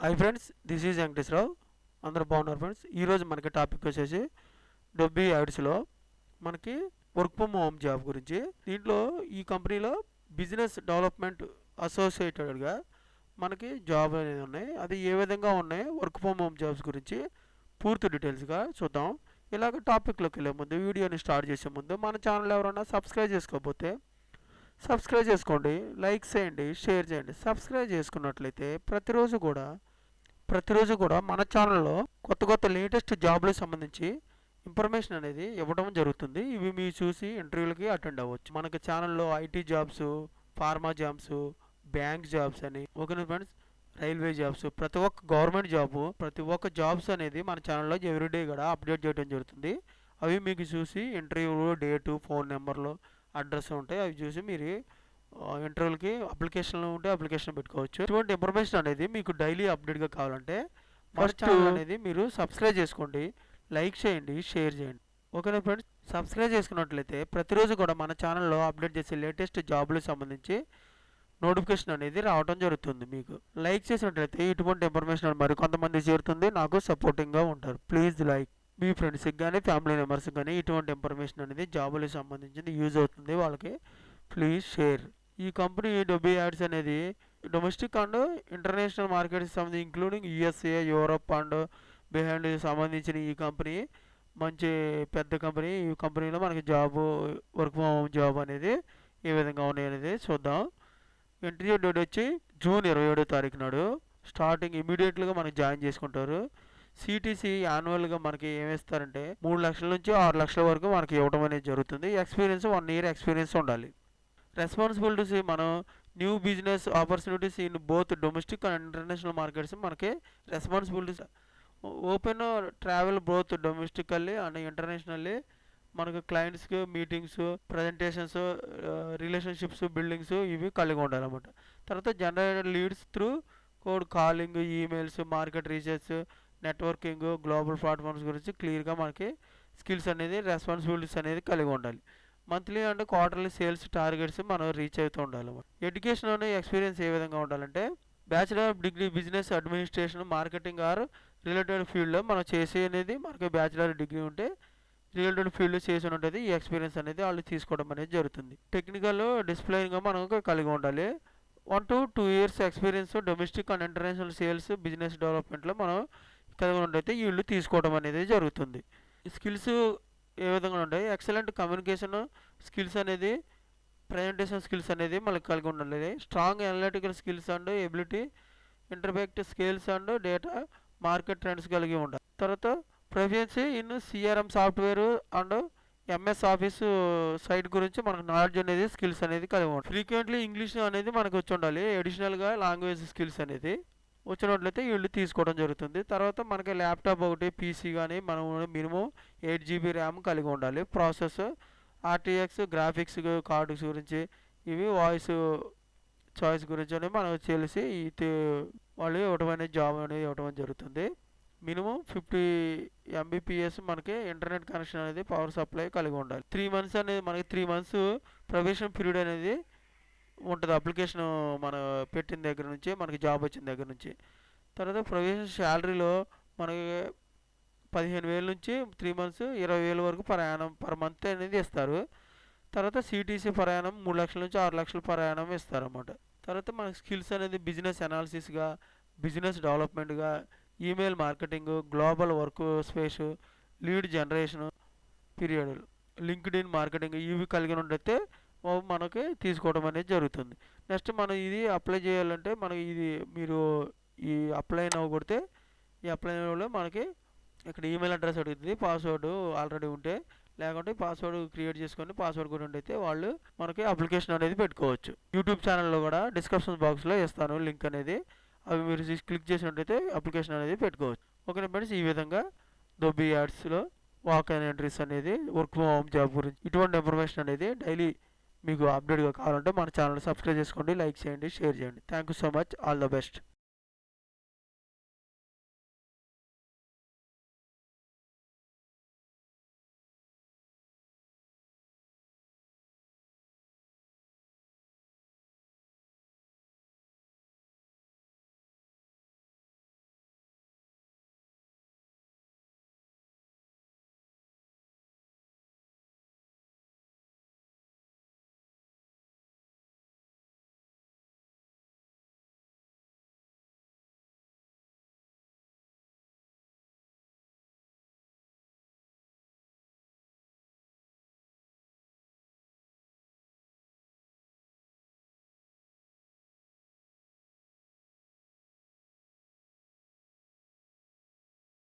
Hi friends, this is Venkateswararao. అందరూ బాగున్నారు friends. ఈరోజు మనకి టాపిక్ వచ్చేసి డొబ్బీ యాడ్స్లో మనకి వర్క్ ఫ్రమ్ హోమ్ జాబ్ గురించి. దీంట్లో ఈ కంపెనీలో బిజినెస్ డెవలప్మెంట్ అసోసియేటెడ్గా మనకి జాబ్ అనేది ఉన్నాయి. అది ఏ విధంగా ఉన్నాయి, వర్క్ ఫ్రమ్ హోమ్ జాబ్స్ గురించి పూర్తి డీటెయిల్స్గా చూద్దాం. ఇలాగ టాపిక్లోకి వెళ్ళే ముందు, వీడియోని స్టార్ట్ చేసే ముందు మన ఛానల్ ఎవరైనా సబ్స్క్రైబ్ చేసుకోకపోతే సబ్స్క్రైబ్ చేసుకోండి, లైక్ చేయండి, షేర్ చేయండి. సబ్స్క్రైబ్ చేసుకున్నట్లయితే ప్రతిరోజు కూడా మన ఛానల్లో కొత్త కొత్త లేటెస్ట్ జాబ్లకు సంబంధించి ఇన్ఫర్మేషన్ అనేది ఇవ్వడం జరుగుతుంది. ఇవి మీరు చూసి ఇంటర్వ్యూలకి అటెండ్ అవ్వచ్చు. మనకి ఛానల్లో IT jobs, pharma jobs, bank jobs అని, ఓకేనా ఫ్రెండ్స్, రైల్వే జాబ్స్, ప్రతి ఒక్క గవర్నమెంట్ జాబ్, ప్రతి ఒక్క జాబ్స్ అనేది మన ఛానల్లో ఎవ్రీడే కూడా అప్డేట్ చేయడం జరుగుతుంది. అవి మీకు చూసి ఇంటర్వ్యూలు డేటు, ఫోన్ నెంబర్లు, అడ్రస్ ఉంటాయి. అవి చూసి మీరు ఇంటర్వ్యూలకి అప్లికేషన్లు ఉంటే అప్లికేషన్ పెట్టుకోవచ్చు. ఇటువంటి ఇన్ఫర్మేషన్ అనేది మీకు డైలీ అప్డేట్గా కావాలంటే మన ఛానల్ అనేది మీరు సబ్స్క్రైబ్ చేసుకోండి, లైక్ చేయండి, షేర్ చేయండి. ఓకేనా ఫ్రెండ్స్, సబ్స్క్రైబ్ చేసుకున్నట్లయితే ప్రతిరోజు కూడా మన ఛానల్లో అప్డేట్ చేసే లేటెస్ట్ జాబ్లకు సంబంధించి నోటిఫికేషన్ అనేది రావడం జరుగుతుంది. మీకు లైక్ చేసినట్లయితే ఇటువంటి ఇన్ఫర్మేషన్ మరి కొంతమంది చేరుతుంది, నాకు సపోర్టింగ్గా ఉంటారు. Please like. మీ ఫ్రెండ్స్కి కానీ ఫ్యామిలీ మెంబర్స్కి కానీ ఇటువంటి ఇన్ఫర్మేషన్ అనేది జాబులకు సంబంధించింది యూజ్ అవుతుంది వాళ్ళకి. Please share. ఈ కంపెనీ డొబ్బీ యాడ్స్ అనేది డొమెస్టిక్ అండ్ ఇంటర్నేషనల్ మార్కెట్కి సంబంధించి including USA, Europe and behind సంబంధించిన ఈ కంపెనీ మంచి పెద్ద కంపెనీ. ఈ కంపెనీలో మనకి వర్క్ ఫ్రమ్ హోమ్ జాబ్ అనేది ఏ విధంగా ఉన్నాయి అనేది చూద్దాం. ఇంటర్వ్యూ డేట్ వచ్చి జూన్ 27వ తారీఖు నాడు. స్టార్టింగ్ ఇమీడియట్గా మనకి జాయిన్ చేసుకుంటారు. సిటీసీ యాన్యువల్గా మనకి ఏమిస్తారంటే 3 లక్షల నుంచి 6 లక్షల వరకు మనకి ఇవ్వడం అనేది జరుగుతుంది. ఎక్స్పీరియన్స్ 1 ఇయర్ ఎక్స్పీరియన్స్ ఉండాలి. రెస్పాన్సిబిలిటీస్ మనం new business opportunities in both domestic and international markets. మనకి responsibilities open travel both domestically and internationally. మనకు క్లయింట్స్కి మీటింగ్స్, ప్రజెంటేషన్స్, రిలేషన్షిప్స్ బిల్డింగ్స్ ఇవి కలిగి ఉండాలన్నమాట. తర్వాత generated leads through cold calling, emails, market research, networking, global platforms గురించి క్లియర్గా మనకి స్కిల్స్ అనేది, రెస్పాన్సిబిలిటీస్ అనేది కలిగి ఉండాలి. Monthly and quarterly sales targets మనం రీచ్ అవుతూ ఉండాలి. ఎడ్యుకేషన్ అనే ఎక్స్పీరియన్స్ ఏ విధంగా ఉండాలంటే bachelor of degree business administration, marketing or related ఫీల్డ్లో మనం చేసే అనేది మనకి బ్యాచిలర్ డిగ్రీ ఉంటే రిలేటెడ్ ఫీల్డ్ చేసి ఉంటుంది. ఈ ఎక్స్పీరియన్స్ అనేది వాళ్ళు తీసుకోవడం అనేది జరుగుతుంది. టెక్నికల్ డిసిప్లైన్గా మనం కలిగి ఉండాలి. 1 to 2 years experience domestic and international sales, business డెవలప్మెంట్లో మనం కలిగి ఉండైతే వీళ్ళు తీసుకోవడం అనేది జరుగుతుంది. స్కిల్స్ ఏ విధంగా ఉంటాయి, ఎక్సలెంట్ కమ్యూనికేషన్ స్కిల్స్ అనేది, ప్రజెంటేషన్ స్కిల్స్ అనేది మనకు కలిగి ఉండాలి. Strong analytical skills and ability, ఇంటర్ఫెక్ట్ skills and data market trends కలిగి ఉండాలి. తర్వాత proficiency in CRM software and MS Office suite గురించి మనకు నాలెడ్జ్ అనేది, స్కిల్స్ అనేది కలిగి ఉండాలి. ఫ్రీక్వెంట్లీ ఇంగ్లీష్ అనేది మనకు వచ్చి ఉండాలి. అడిషనల్గా లాంగ్వేజ్ స్కిల్స్ అనేది వచ్చినట్లయితే వీళ్ళు తీసుకోవడం జరుగుతుంది. తర్వాత మనకి ల్యాప్టాప్ ఒకటి, పీసీ కానీ మనం మినిమం 8 GB ర్యామ్ కలిగి ఉండాలి. ప్రాసెస్ ఆర్టీఎక్స్ గ్రాఫిక్స్ కార్డ్స్ గురించి, ఇవి వాయిస్ చాయిస్ గురించి అని మనం తెలిసి వాళ్ళు ఇవ్వడం అనేది జాబ్ అనేది ఇవ్వడం జరుగుతుంది. మినిమం 50 Mbps మనకి ఇంటర్నెట్ కనెక్షన్ అనేది, పవర్ సప్లై కలిగి ఉండాలి. 3 months అనేది మనకి 3 months ప్రొబేషన్ పీరియడ్ అనేది ఉంటుంది అప్లికేషన్ మనం పెట్టిన దగ్గర నుంచి, మనకి జాబ్ వచ్చిన దగ్గర నుంచి. తర్వాత ప్రొవిజన్ శాలరీలో మనకి 15,000 నుంచి 3 months 20,000 వరకు పర్ మంత్ అనేది ఇస్తారు. తర్వాత సిటీసీ ప్రయాణం 3 లక్షల నుంచి 6 లక్షల ప్రయాణం ఇస్తారన్నమాట. తర్వాత మనకి స్కిల్స్ అనేది బిజినెస్ అనాలిసిస్గా, బిజినెస్ డెవలప్మెంట్గా, email marketing, global work space, lead generation period, LinkedIn marketing ఇవి కలిగి ఉండైతే మనకి తీసుకోవడం అనేది జరుగుతుంది. నెక్స్ట్ మనం ఇది అప్లై చేయాలంటే మనకి ఇది మీరు ఈ అప్లై నవ్వు కొడితే ఈ అప్లై నవ్వులో మనకి ఇక్కడ ఈమెయిల్ అడ్రస్ అడుగుతుంది. పాస్వర్డ్ ఆల్రెడీ ఉంటే, లేకుంటే పాస్వర్డ్ క్రియేట్ చేసుకొని పాస్వర్డ్ కూడా ఉంటే వాళ్ళు మనకి అప్లికేషన్ అనేది పెట్టుకోవచ్చు. యూట్యూబ్ ఛానల్లో కూడా డిస్క్రిప్షన్ బాక్స్లో ఇస్తాను లింక్ అనేది, అవి మీరు క్లిక్ చేసినట్టయితే అప్లికేషన్ అనేది పెట్టుకోవచ్చు. ఓకే ఫ్రెండ్స్, ఈ విధంగా డొబ్బీ యాడ్స్లో వాక్ అండ్ ఎంట్రీస్ అనేది, వర్క్ ఫ్రమ్ హోమ్ జాబ్ గురించి ఇటువంటి ఇన్ఫర్మేషన్ అనేది డైలీ మీకు అప్డేట్గా కావాలంటే మన ఛానల్ సబ్స్క్రైబ్ చేసుకోండి, లైక్ చేయండి, షేర్ చేయండి. Thank you so much. All the best.